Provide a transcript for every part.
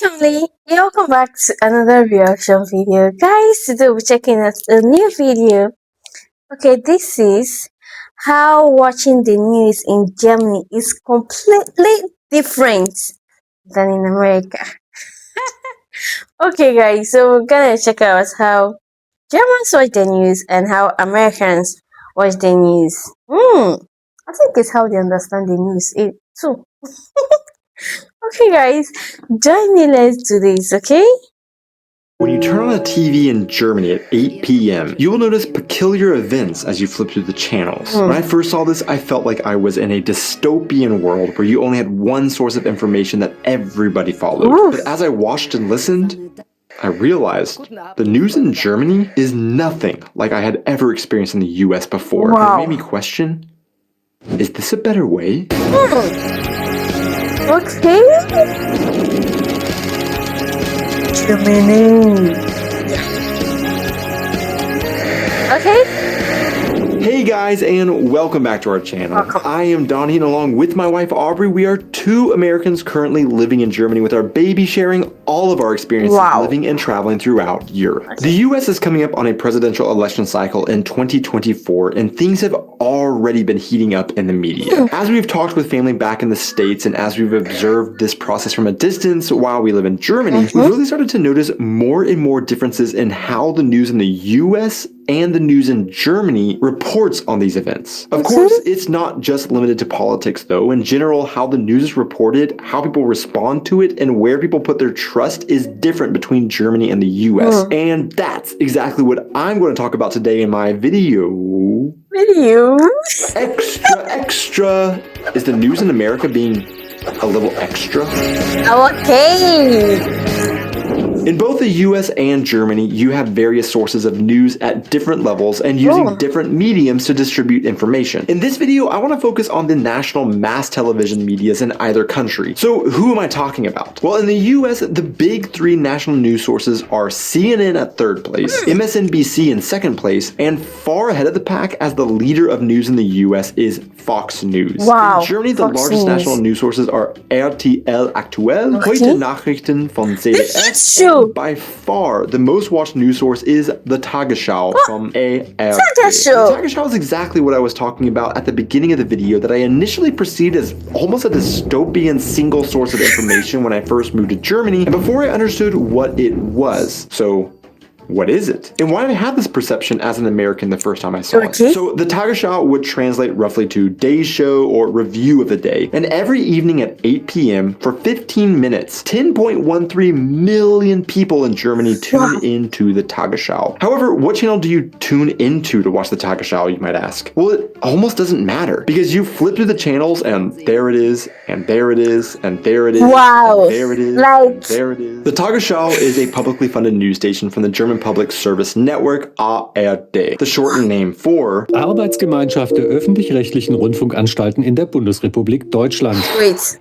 family, welcome back to another reaction video. Guys, today we're checking out a new video. Okay, this is how watching the news in Germany is completely different than in America. Okay guys, so we're gonna check out how Germans watch the news and how Americans watch the news. I think it's how they understand the news too. Okay guys, join me, let's do this, okay? When you turn on a TV in Germany at 8 p.m., you will notice peculiar events as you flip through the channels. When I first saw this, I felt like I was in a dystopian world where you only had one source of information that everybody followed. But as I watched and listened, I realized the news in Germany is nothing like I had ever experienced in the US before. Wow. And it made me question, is this a better way? Okay. Germany. Okay. Hey guys, and welcome back to our channel. Welcome. I am Donnie, and along with my wife Aubrey, we are two Americans currently living in Germany with our baby, sharing all of our experiences living and traveling throughout Europe. The US is coming up on a presidential election cycle in 2024, and things have already been heating up in the media. As we've talked with family back in the States, and as we've observed this process from a distance while we live in Germany, we've really started to notice more and more differences in how the news in the US and the news in Germany reports on these events. Of course, it's not just limited to politics though. In general, how the news is reported, how people respond to it, and where people put their trust is different between Germany and the US. And that's exactly what I'm going to talk about today in my video. Extra. Is the news in America being a little extra? Okay. In both the US and Germany, you have various sources of news at different levels and using different mediums to distribute information. In this video, I want to focus on the national mass television medias in either country. So who am I talking about? Well, in the US, the big three national news sources are CNN at third place, MSNBC in second place, and far ahead of the pack as the leader of news in the US is Fox News. In Germany, the largest national news sources are RTL Aktuell, Heute Nachrichten von CDF. By far, the most watched news source is the Tagesschau from ARD. The Tagesschau is exactly what I was talking about at the beginning of the video that I initially perceived as almost a dystopian single source of information when I first moved to Germany and before I understood what it was. So, what is it? And why did I have this perception as an American the first time I saw it? So the Tagesschau would translate roughly to day's show or review of the day. And every evening at 8 p.m. for 15 minutes, 10.13 million people in Germany tune into the Tagesschau. However, what channel do you tune into to watch the Tagesschau, you might ask? Well, it almost doesn't matter because you flip through the channels and there it is, and there it is, and there it is, and there it is, and there it is. The Tagesschau is a publicly funded news station from the German Public Service Network, ARD, the shortened name for Arbeitsgemeinschaft der öffentlich-rechtlichen Rundfunkanstalten in der Bundesrepublik Deutschland.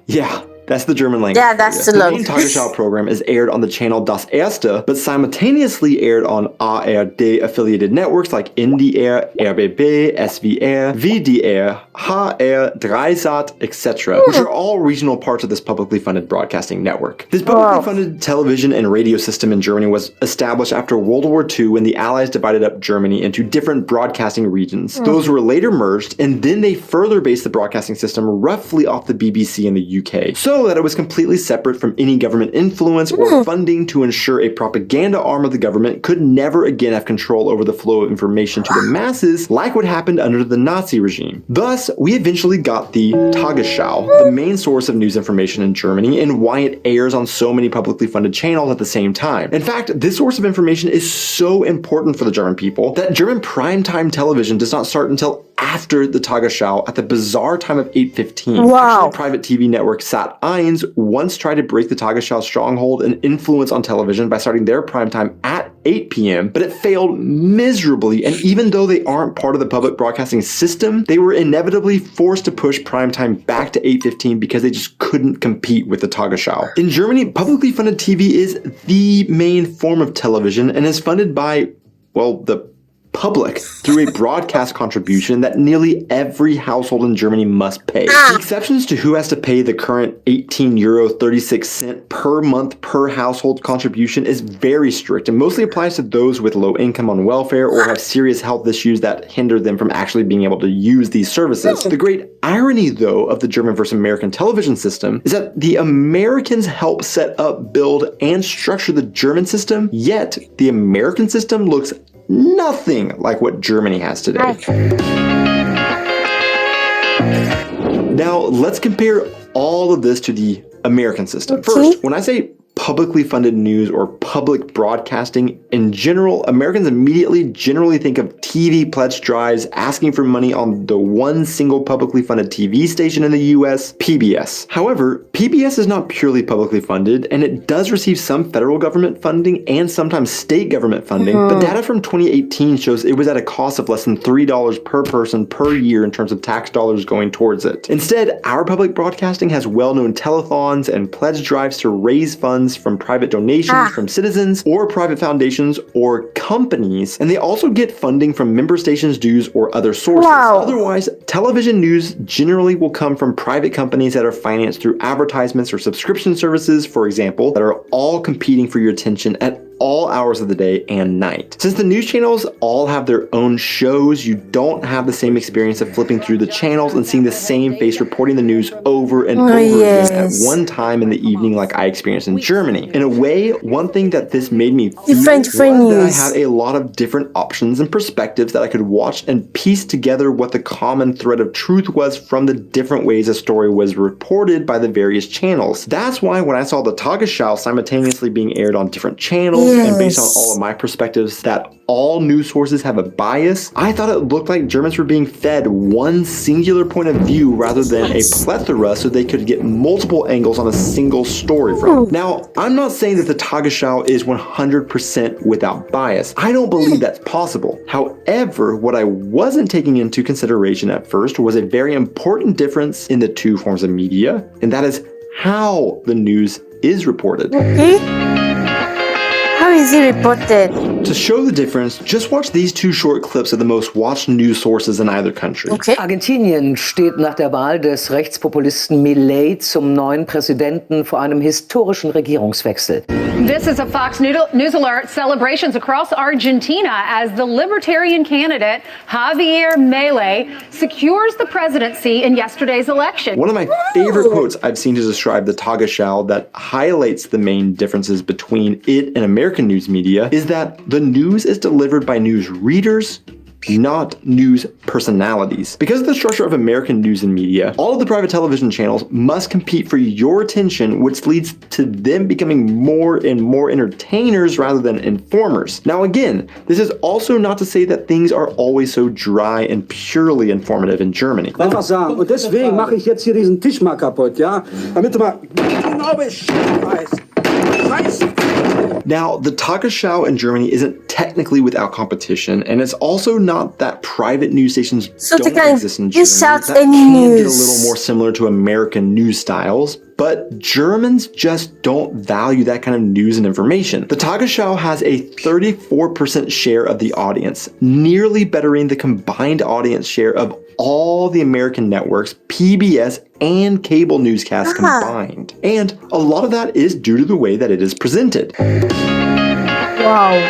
Yeah. That's the German language. Yeah, that's the main Tagesschau program is aired on the channel Das Erste, but simultaneously aired on ARD affiliated networks like NDR, RBB, SWR, WDR, HR, Dreisat, etc., which are all regional parts of this publicly funded broadcasting network. This publicly funded television and radio system in Germany was established after World War II when the Allies divided up Germany into different broadcasting regions. Those were later merged, and then they further based the broadcasting system roughly off the BBC in the UK. So that it was completely separate from any government influence or funding to ensure a propaganda arm of the government could never again have control over the flow of information to the masses like what happened under the Nazi regime. Thus, we eventually got the Tagesschau, the main source of news information in Germany and why it airs on so many publicly funded channels at the same time. In fact, this source of information is so important for the German people that German primetime television does not start until after the Tagesschau at the bizarre time of 8:15. Actually, private TV network Sat.1 once tried to break the Tagesschau stronghold and influence on television by starting their primetime at 8 p.m., but it failed miserably, and even though they aren't part of the public broadcasting system, they were inevitably forced to push primetime back to 8:15 because they just couldn't compete with the Tagesschau. In Germany, publicly funded TV is the main form of television and is funded by, well, the public through a broadcast contribution that nearly every household in Germany must pay. The exceptions to who has to pay the current €18.36 per month per household contribution is very strict and mostly applies to those with low income on welfare or have serious health issues that hinder them from actually being able to use these services. The great irony, though, of the German versus American television system is that the Americans help set up, build, and structure the German system, yet the American system looks nothing like what Germany has today. Now, let's compare all of this to the American system. First, when I say publicly funded news or public broadcasting in general, Americans immediately generally think of TV pledge drives asking for money on the one single publicly funded TV station in the US, PBS. However, PBS is not purely publicly funded, and it does receive some federal government funding and sometimes state government funding, but data from 2018 shows it was at a cost of less than $3 per person per year in terms of tax dollars going towards it. Instead, our public broadcasting has well-known telethons and pledge drives to raise funds from private donations from citizens or private foundations or companies, and they also get funding from member stations dues or other sources. Otherwise, television news generally will come from private companies that are financed through advertisements or subscription services, for example, that are all competing for your attention at all hours of the day and night. Since the news channels all have their own shows, you don't have the same experience of flipping through the channels and seeing the same face reporting the news over and over again at one time in the evening like I experienced in Germany. In a way, one thing that this made me feel was that I had a lot of different options and perspectives that I could watch and piece together what the common thread of truth was from the different ways a story was reported by the various channels. That's why when I saw the Tagesschau simultaneously being aired on different channels, and based on all of my perspectives that all news sources have a bias, I thought it looked like Germans were being fed one singular point of view rather than a plethora so they could get multiple angles on a single story from. Now, I'm not saying that the Tagesschau is 100% without bias. I don't believe that's possible. However, what I wasn't taking into consideration at first was a very important difference in the two forms of media, and that is how the news is reported. How is it reported? To show the difference, just watch these two short clips of the most watched news sources in either country. Argentinien steht nach der Wahl des Rechtspopulisten Milei zum neuen Präsidenten vor einem historischen Regierungswechsel. This is a Fox News alert. Celebrations across Argentina as the libertarian candidate Javier Milei secures the presidency in yesterday's election. One of my favorite quotes I've seen to describe the Tagesschau that highlights the main differences between it and American news media is that the news is delivered by news readers, not news personalities. Because of the structure of American news and media, all of the private television channels must compete for your attention, which leads to them becoming more and more entertainers rather than informers. Now again, this is also not to say that things are always so dry and purely informative in Germany. Einfach sagen, und deswegen mache ich jetzt hier diesen Tisch mal kaputt, ja? Damit du mal genau Bescheid weißt. Now, the Tagesschau in Germany isn't technically without competition, and it's also not that private news stations don't exist in Germany. That can get a little more similar to American news styles, but Germans just don't value that kind of news and information. The Tagesschau has a 34% share of the audience, nearly bettering the combined audience share of all the American networks, PBS, and cable newscasts combined. And a lot of that is due to the way that it is presented. Wow.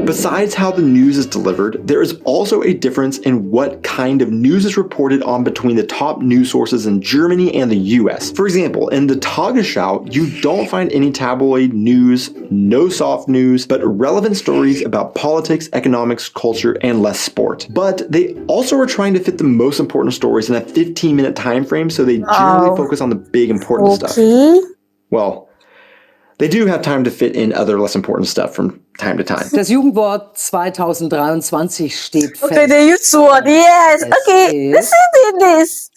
Besides how the news is delivered, there is also a difference in what kind of news is reported on between the top news sources in Germany and the US. For example, in the Tagesschau, you don't find any tabloid news, no soft news, but relevant stories about politics, economics, culture, and less sport. But they also are trying to fit the most important stories in a 15-minute time frame, so they generally focus on the big important stuff. Well, they do have time to fit in other less important stuff from time to time. Das Jugendwort 2023 steht fest. Okay, the Jugendwort, yes. Okay, listen to this.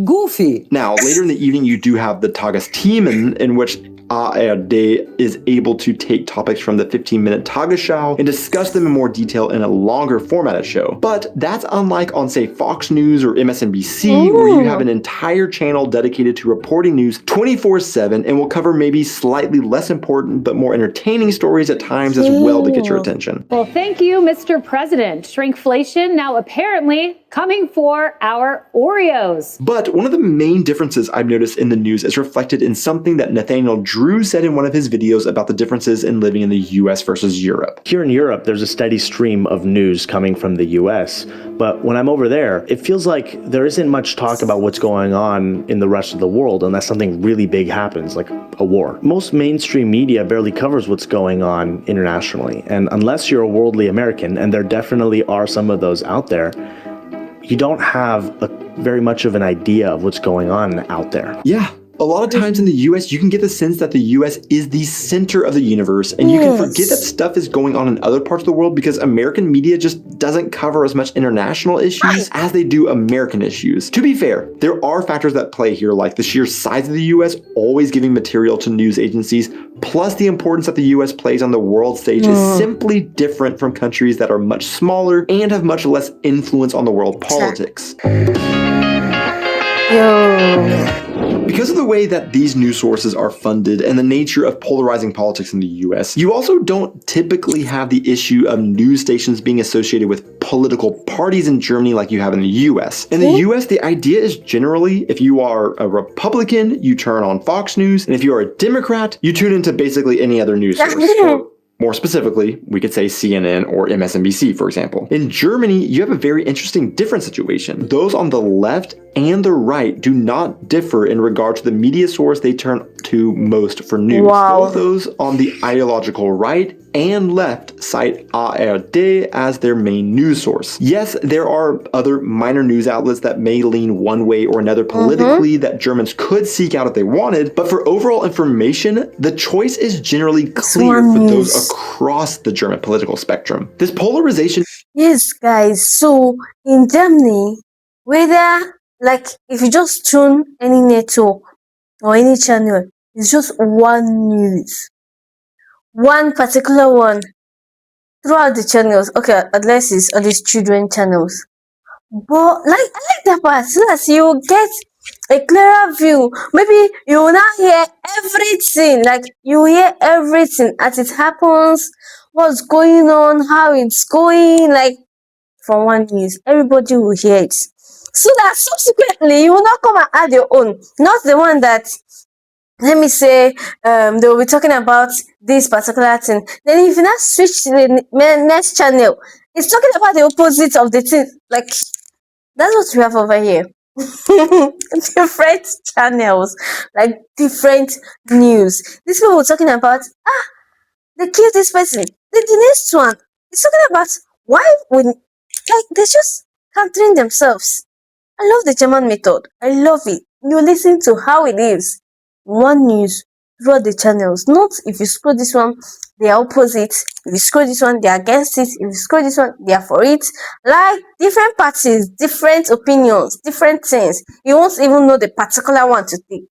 Goofy. Now, later in the evening, you do have the Tagesthemen, in which ARD is able to take topics from the 15-minute Tagesschau and discuss them in more detail in a longer formatted show. But that's unlike on, say, Fox News or MSNBC, where you have an entire channel dedicated to reporting news 24/7 and will cover maybe slightly less important but more entertaining stories at times as well to get your attention. Well, thank you, Mr. President. Shrinkflation now apparently coming for our Oreos. But one of the main differences I've noticed in the news is reflected in something that Nathaniel Drew said in one of his videos about the differences in living in the US versus Europe. Here in Europe, there's a steady stream of news coming from the US, but when I'm over there, it feels like there isn't much talk about what's going on in the rest of the world unless something really big happens, like a war. Most mainstream media barely covers what's going on internationally, and unless you're a worldly American, and there definitely are some of those out there, you don't have very much of an idea of what's going on out there. Yeah. A lot of times in the US, you can get the sense that the US is the center of the universe, and you can forget that stuff is going on in other parts of the world because American media just doesn't cover as much international issues as they do American issues. To be fair, there are factors that play here, like the sheer size of the US always giving material to news agencies, plus the importance that the US plays on the world stage is simply different from countries that are much smaller and have much less influence on the world politics. Because of the way that these news sources are funded and the nature of polarizing politics in the US, you also don't typically have the issue of news stations being associated with political parties in Germany like you have in the US. In the US, the idea is generally if you are a Republican, you turn on Fox News, and if you are a Democrat, you tune into basically any other news source. Or more specifically, we could say CNN or MSNBC, for example. In Germany, you have a very interesting different situation. Those on the left and the right do not differ in regard to the media source they turn to most for news. Both those on the ideological right and left cite ARD as their main news source. Yes, there are other minor news outlets that may lean one way or another politically that Germans could seek out if they wanted, but for overall information, the choice is generally clear for those across the German political spectrum. This polarization... Yes, guys, so in Germany, whether, like, if you just tune any network or any channel, it's just one news. One particular one throughout the channels. Okay, unless it's all these children channels. But like I like that part so that you get a clearer view. Maybe you will now hear everything. Like you hear everything as it happens, what's going on, how it's going, like from one news. Everybody will hear it. So that subsequently you will not come and add your own. Not the one that, let me say, they will be talking about this particular thing. Then if you now switch to the next channel, it's talking about the opposite of the thing. Like, that's what we have over here. Different channels, like different news. These people were talking about, they killed this person. Then the next one is talking about why would, like, they're just countering themselves. I love the German method. I love it. You listen to how it is. One news throughout the channels. Not if you scroll this one, they are opposite. If you scroll this one, they are against it. If you scroll this one, they are for it. Like different parties, different opinions, different things. You won't even know the particular one to take.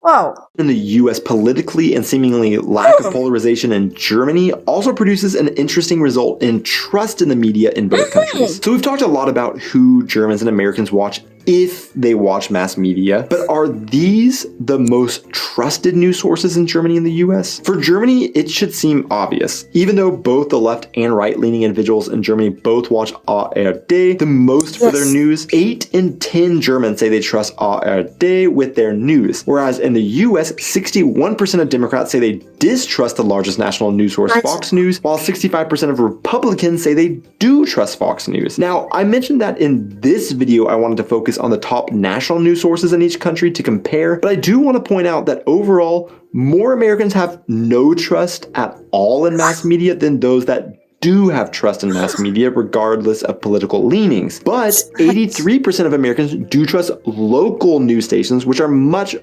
Wow. In the US, politically and seemingly lack of polarization in Germany also produces an interesting result in trust in the media in both countries. So we've talked a lot about who Germans and Americans watch if they watch mass media, but are these the most trusted news sources in Germany and the US? For Germany, it should seem obvious. Even though both the left and right-leaning individuals in Germany both watch ARD the most for their news, 8 in 10 Germans say they trust ARD with their news. Whereas in the US, 61% of Democrats say they distrust the largest national news source, Fox News, while 65% of Republicans say they do trust Fox News. Now, I mentioned that in this video, I wanted to focus on the top national news sources in each country to compare, but I do want to point out that overall, more Americans have no trust at all in mass media than those that do have trust in mass media regardless of political leanings. But 83% of Americans do trust local news stations, which are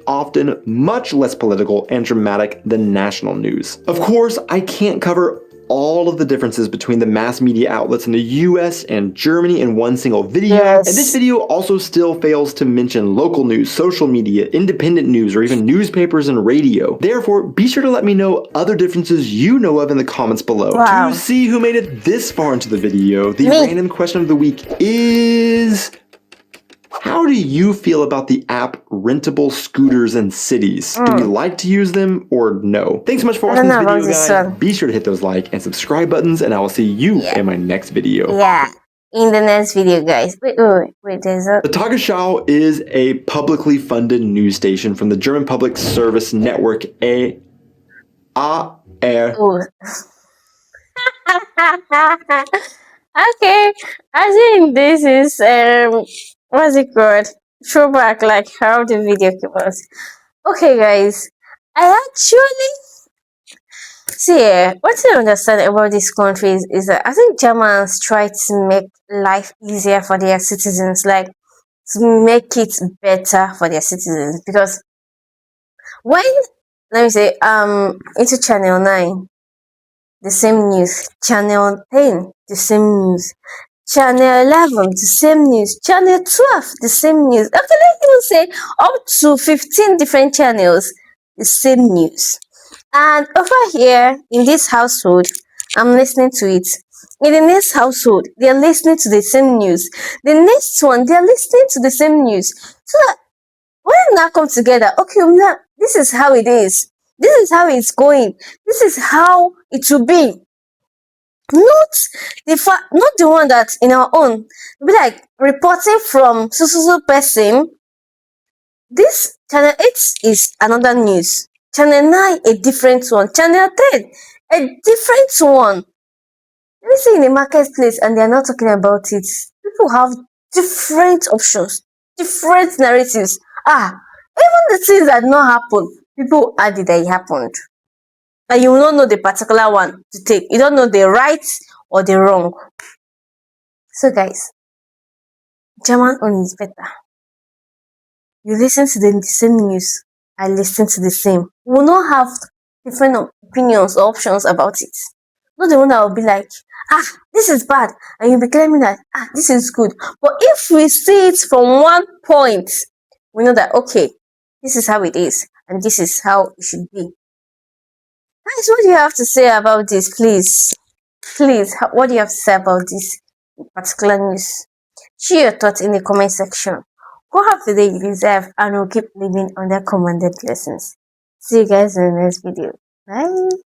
often much less political and dramatic than national news. Of course, I can't cover all of the differences between the mass media outlets in the US and Germany in one single video. Yes. And this video also still fails to mention local news, social media, independent news, or even newspapers and radio. Therefore, be sure to let me know other differences you know of in the comments below. Wow. To see who made it this far into the video, the Me. random question of the week is... how do you feel about the app rentable scooters in cities? Do we like to use them or no? Thanks so much for I watching don't this know video, about this guys. one. Be sure to hit those like and subscribe buttons, and I will see you in my next video. Yeah, in the next video, guys. Wait, there's a... The Tagesschau is a publicly funded news station from the German Public Service Network AR. Oh. Okay, I think this is what's it called? Throwback, like how the video was. Okay, guys, I actually see what I understand about this country is that I think Germans try to make life easier for their citizens, like to make it better for their citizens. Because when, let me say, into Channel 9, the same news, Channel 10, the same news, Channel 11, the same news, Channel 12, the same news. Okay, let's even say up to 15 different channels, the same news. And over here in this household, I'm listening to it. In the next household, they're listening to the same news. The next one, they're listening to the same news. So that when we now come together, okay, now this is how it is. This is how it's going. This is how it will be. Not not the one that in our own be like reporting from so person. This channel 8 is another news. Channel 9 a different one. Channel 10 a different one. Let me say in the marketplace and they are not talking about it. People have different options, different narratives. Even the things that not happen, people add it that it happened. And you will not know the particular one to take. You don't know the right or the wrong. So guys, German own is better. You listen to the same news, I listen to the same. We will not have different opinions or options about it. Not the one that will be like, this is bad, and you'll be claiming that, this is good. But if we see it from one point, we know that, okay, this is how it is, and this is how it should be. Guys, what do you have to say about this, please? Please, what do you have to say about this particular news? Share your thoughts in the comment section. Go have the day you deserve, and we'll keep living under commanded blessings. See you guys in the next video. Bye.